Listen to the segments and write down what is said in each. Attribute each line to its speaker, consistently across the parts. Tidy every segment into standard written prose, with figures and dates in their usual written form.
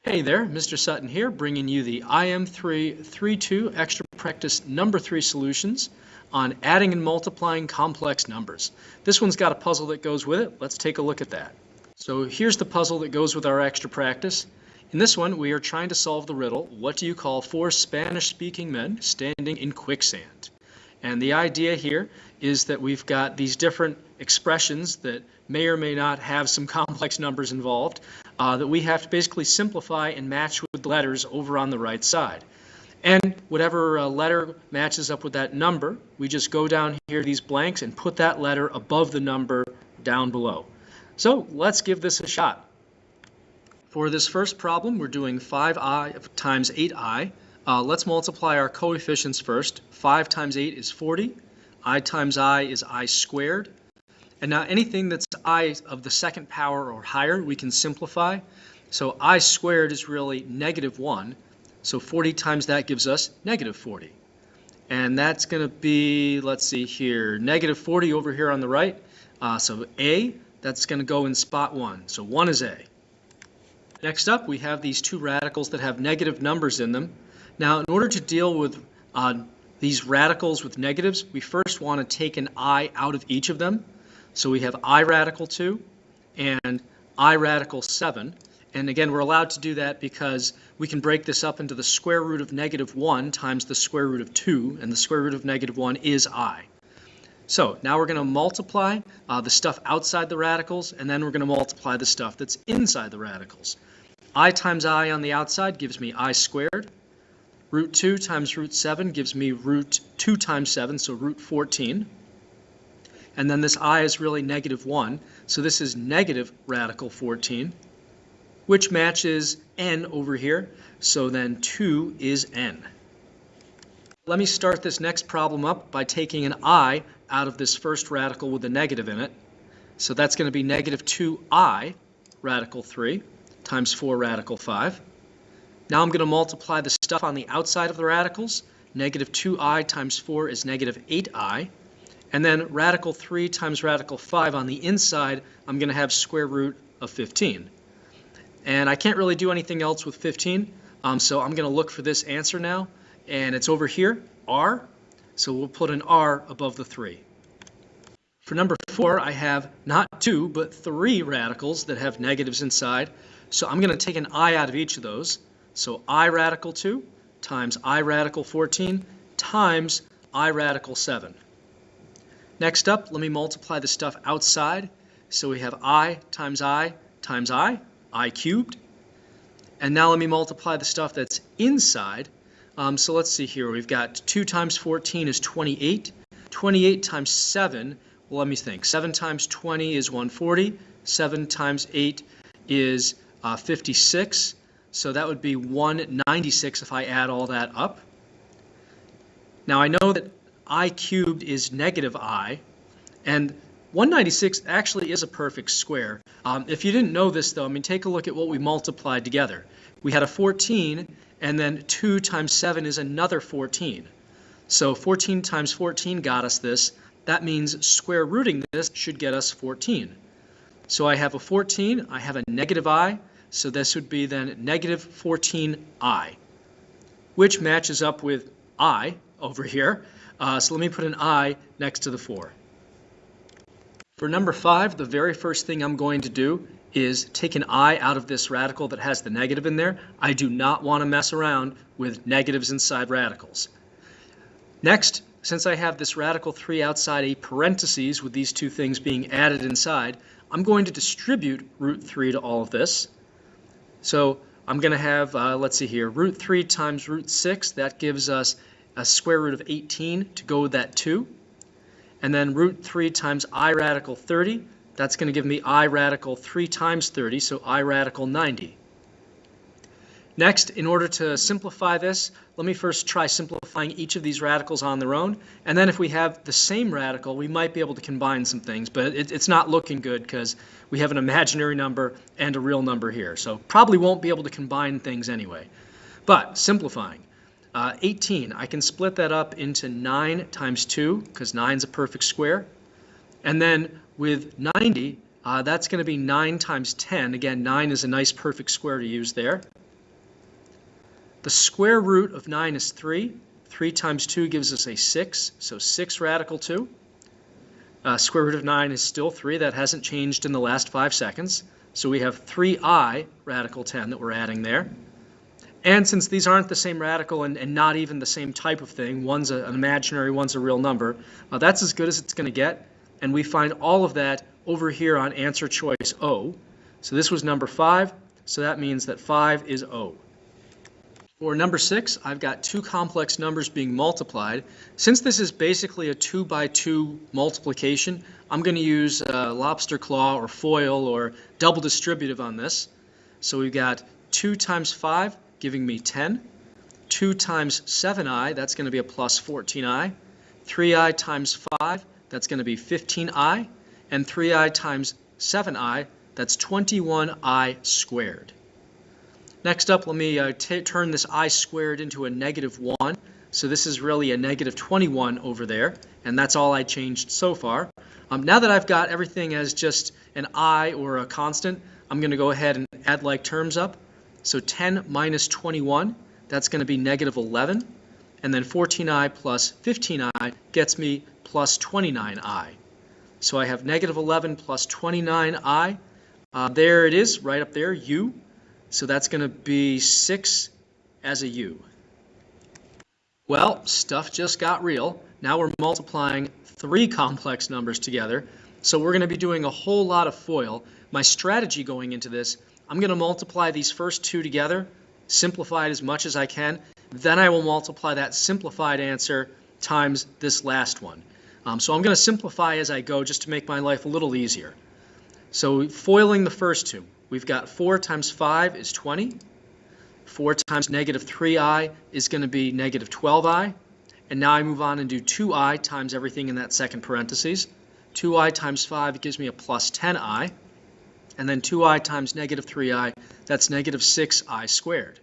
Speaker 1: Hey there, Mr. Sutton here, bringing you the IM332 Extra Practice Number 3 solutions on adding and multiplying complex numbers. This one's got a puzzle that goes with it. Let's take a look at that. So here's the puzzle that goes with our extra practice. In this one, we are trying to solve the riddle, what do you call four Spanish-speaking men standing in quicksand? And the idea here is that we've got these different expressions that may or may not have some complex numbers involved that we have to basically simplify and match with the letters over on the right side. And whatever letter matches up with that number, we just go down here to these blanks and put that letter above the number down below. So let's give this a shot. For this first problem, we're doing 5i times 8i. Let's multiply our coefficients first. 5 times 8 is 40. I times I is I squared. And now anything that's I of the second power or higher, we can simplify. So I squared is really -1. So 40 times that gives us -40. And that's going to be, let's see here, -40 over here on the right. So A, that's going to go in spot 1. So 1 is A. Next up, we have these two radicals that have negative numbers in them. Now, in order to deal with these radicals with negatives, we first want to take an I out of each of them. So we have I radical 2 and I radical 7. And again, we're allowed to do that because we can break this up into the square root of -1 times the square root of 2, and the square root of -1 is I. So now we're going to multiply the stuff outside the radicals, and then we're going to multiply the stuff that's inside the radicals. I times I on the outside gives me I squared. Root 2 times root 7 gives me root 2 times 7, so root 14. And then this I is really -1, so this is negative radical 14, which matches n over here, so then 2 is n. Let me start this next problem up by taking an I out of this first radical with a negative in it. So that's going to be -2i radical 3 times 4 radical 5. Now I'm going to multiply the stuff on the outside of the radicals. -2i times 4 is -8i. And then radical 3 times radical 5 on the inside, I'm going to have square root of 15. And I can't really do anything else with 15, so I'm going to look for this answer now. And it's over here, r. So we'll put an r above the 3. For number 4, I have not 2, but 3 radicals that have negatives inside. So I'm going to take an I out of each of those. So I radical 2 times I radical 14 times I radical 7. Next up, let me multiply the stuff outside. So we have I times I times I cubed. And now let me multiply the stuff that's inside. So let's see here. We've got 2 times 14 is 28. 28 times 7, well, let me think. 7 times 20 is 140. 7 times 8 is 56. So that would be 196 if I add all that up. Now I know that I cubed is -I, and 196 actually is a perfect square. If you didn't know this though, I mean, take a look at what we multiplied together. We had a 14, and then 2 times 7 is another 14. So 14 times 14 got us this. That means square rooting this should get us 14. So I have a 14, I have a -I, so this would be then -14i, which matches up with I over here. So let me put an I next to the 4. For number 5, the very first thing I'm going to do is take an I out of this radical that has the negative in there. I do not want to mess around with negatives inside radicals. Next, since I have this radical 3 outside a parentheses with these two things being added inside, I'm going to distribute root 3 to all of this. So I'm going to have, let's see here, root 3 times root 6, that gives us a square root of 18 to go with that 2. And then root 3 times I radical 30, that's going to give me I radical 3 times 30, so I radical 90. Next, in order to simplify this, let me first try simplifying each of these radicals on their own. And then if we have the same radical, we might be able to combine some things. But it's not looking good because we have an imaginary number and a real number here. So probably won't be able to combine things anyway. But simplifying. 18, I can split that up into 9 times 2 because 9 is a perfect square. And then with 90, that's going to be 9 times 10. Again, 9 is a nice perfect square to use there. The square root of 9 is 3. 3 times 2 gives us a 6, so 6 radical 2. Square root of 9 is still 3. That hasn't changed in the last 5 seconds. So we have 3i radical 10 that we're adding there. And since these aren't the same radical and not even the same type of thing, one's an imaginary, one's a real number, that's as good as it's going to get. And we find all of that over here on answer choice O. So this was number 5, so that means that 5 is O. For number 6, I've got two complex numbers being multiplied. Since this is basically a 2 by 2 multiplication, I'm going to use lobster claw or FOIL or double distributive on this. So we've got 2 times 5 giving me 10. 2 times 7i, that's going to be a plus 14i. 3i times 5, that's going to be 15i. And 3i times 7i, that's 21i squared. Next up, let me turn this I squared into a negative 1. So this is really a negative 21 over there, and that's all I changed so far. Now that I've got everything as just an I or a constant, I'm going to go ahead and add like terms up. So 10 minus 21, that's going to be negative 11. And then 14i plus 15i gets me plus 29i. So I have negative 11 plus 29i. There it is, right up there, u. So that's going to be 6 as a u. Well, stuff just got real. Now we're multiplying 3 complex numbers together. So we're going to be doing a whole lot of FOIL. My strategy going into this, I'm going to multiply these first 2 together, simplify it as much as I can. Then I will multiply that simplified answer times this last one. So I'm going to simplify as I go just to make my life a little easier. So foiling the first 2. We've got 4 times 5 is 20. 4 times negative 3i is going to be negative 12i. And now I move on and do 2i times everything in that second parentheses. 2i times 5 gives me a plus 10i. And then 2i times negative 3i, that's negative 6i squared.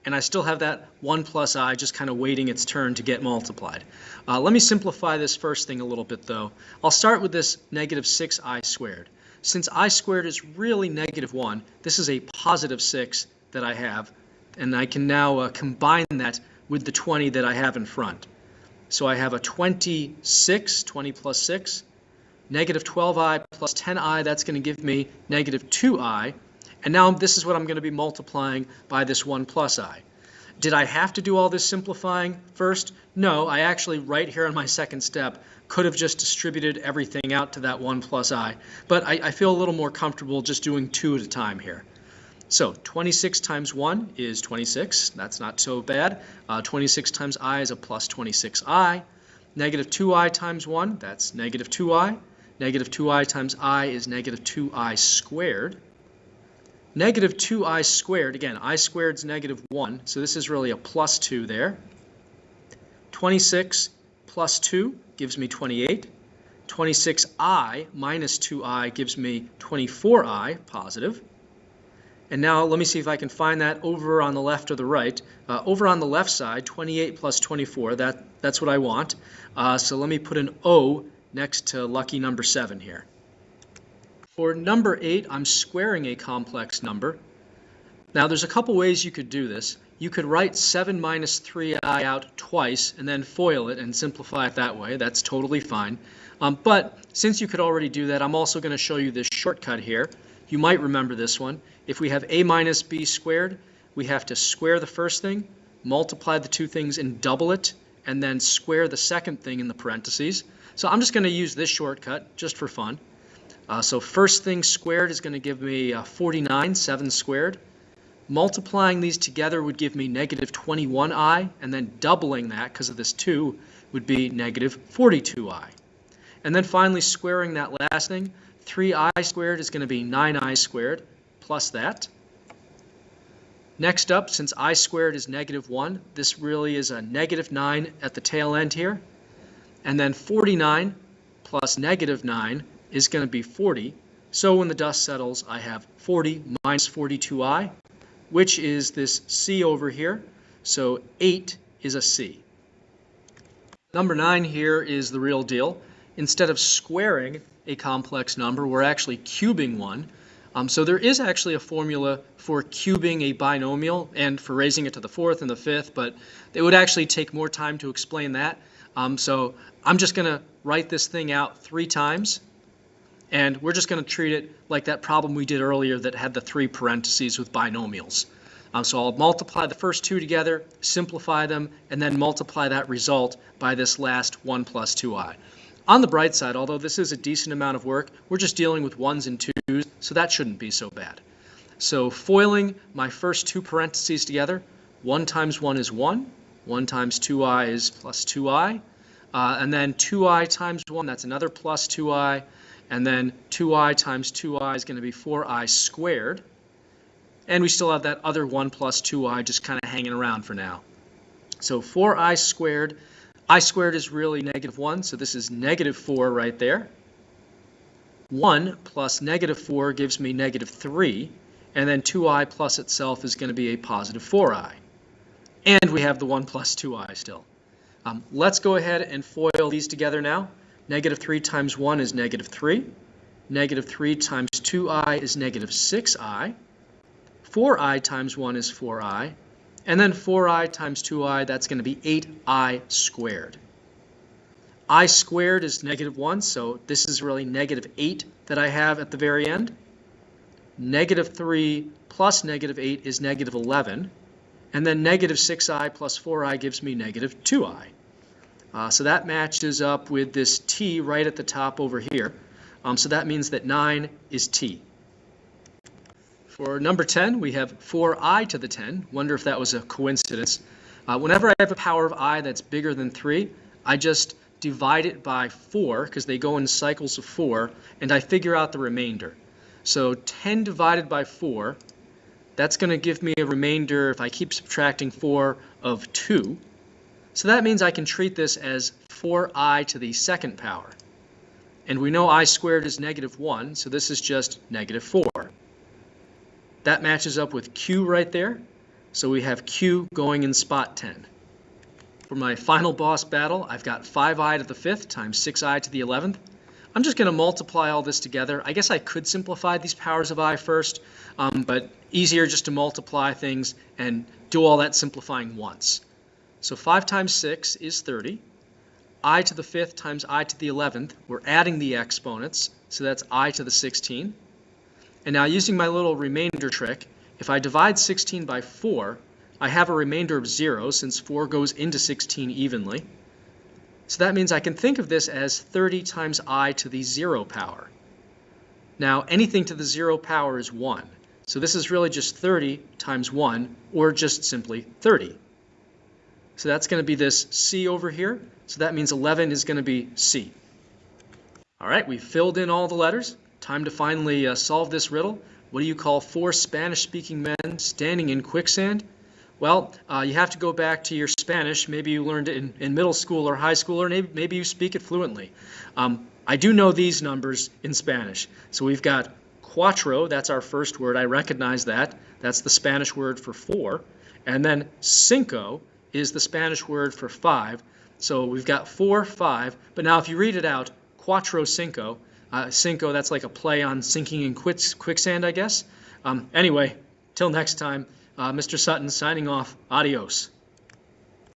Speaker 1: And I still have that 1 plus I just kind of waiting its turn to get multiplied. Let me simplify this first thing a little bit, though. I'll start with this negative 6i squared. Since I squared is really negative 1, this is a positive 6 that I have, and I can now combine that with the 20 that I have in front. So I have a 26, 20 plus 6, negative 12i plus 10i, that's going to give me negative 2i, and now this is what I'm going to be multiplying by this 1 plus I. Did I have to do all this simplifying first? No, I actually, right here on my second step, could have just distributed everything out to that 1 plus I, but I feel a little more comfortable just doing 2 at a time here. So 26 times 1 is 26. That's not so bad. 26 times I is a plus 26i. Negative 2i times 1, that's negative 2i. Negative 2i times I is negative 2i squared. Negative 2i squared, again, I squared is negative 1, so this is really a plus 2 there. 26 plus 2 gives me 28. 26i minus 2i gives me 24i, positive. And now let me see if I can find that over on the left or the right. Over on the left side, 28 plus 24, that's what I want. So let me put an O next to lucky number 7 here. For number 8, I'm squaring a complex number. Now there's a couple ways you could do this. You could write 7 minus 3i out twice and then FOIL it and simplify it that way. That's totally fine. But since you could already do that, I'm also going to show you this shortcut here. You might remember this one. If we have a minus b squared, we have to square the first thing, multiply the two things and double it, and then square the second thing in the parentheses. So I'm just going to use this shortcut just for fun. So first thing squared is going to give me 49, 7 squared. Multiplying these together would give me negative 21i, and then doubling that because of this 2 would be negative 42i. And then finally squaring that last thing, 3i squared is going to be 9i squared plus that. Next up, since I squared is negative 1, this really is a negative 9 at the tail end here. And then 49 plus negative 9 is going to be 40. So when the dust settles, I have 40 minus 42i, which is this c over here. So 8 is a c. Number 9 here is the real deal. Instead of squaring a complex number, we're actually cubing one. So there is actually a formula for cubing a binomial and for raising it to the fourth and the fifth, but it would actually take more time to explain that. So I'm just going to write this thing out 3 times, and we're just going to treat it like that problem we did earlier that had the 3 parentheses with binomials. So I'll multiply the first 2 together, simplify them, and then multiply that result by this last 1 plus 2i. On the bright side, although this is a decent amount of work, we're just dealing with 1s and 2s, so that shouldn't be so bad. So foiling my first 2 parentheses together, 1 times 1 is 1, 1 times 2i is plus 2i, and then 2i times 1, that's another plus 2i, and then 2i times 2i is going to be 4i squared, and we still have that other 1 plus 2i just kind of hanging around for now. So 4i squared, I squared is really -1, so this is -4 right there. 1 plus -4 gives me -3, and then 2i plus itself is going to be a positive 4i. And we have the 1 plus 2i still. Let's go ahead and FOIL these together now. -3 times 1 is -3. -3 times 2i is -6i. 4i times 1 is 4i. And then 4i times 2i, that's going to be 8i squared. I squared is -1, so this is really -8 that I have at the very end. -3 plus -8 is -11. And then -6i plus 4i gives me -2i. So that matches up with this t right at the top over here. So that means that 9 is t. For number 10, we have 4i to the 10. Wonder if that was a coincidence. Whenever I have a power of I that's bigger than 3, I just divide it by 4, because they go in cycles of 4, and I figure out the remainder. So 10 divided by 4, that's going to give me a remainder, if I keep subtracting 4, of 2. So that means I can treat this as 4i to the second power. And we know I squared is -1, so this is just -4. That matches up with Q right there, so we have Q going in spot 10. For my final boss battle, I've got 5i to the 5th times 6i to the 11th. I'm just going to multiply all this together. I guess I could simplify these powers of I first, but easier just to multiply things and do all that simplifying once. So 5 times 6 is 30. I to the 5th times I to the 11th, we're adding the exponents, so that's I to the 16. And now using my little remainder trick, if I divide 16 by 4, I have a remainder of 0 since 4 goes into 16 evenly. So that means I can think of this as 30 times I to the 0 power. Now anything to the 0 power is 1. So this is really just 30 times 1, or just simply 30. So that's going to be this C over here. So that means 11 is going to be C. All right, we've filled in all the letters. Time to finally solve this riddle. What do you call 4 Spanish-speaking men standing in quicksand? Well, you have to go back to your Spanish. Maybe you learned it in middle school or high school, or maybe you speak it fluently. I do know these numbers in Spanish. So we've got cuatro, that's our first word. I recognize that. That's the Spanish word for 4. And then cinco is the Spanish word for 5. So we've got 4, 5. But now if you read it out, cuatro, cinco, cinco, that's like a play on sinking in quicksand, I guess. Anyway, till next time, Mr. Sutton signing off. Adios.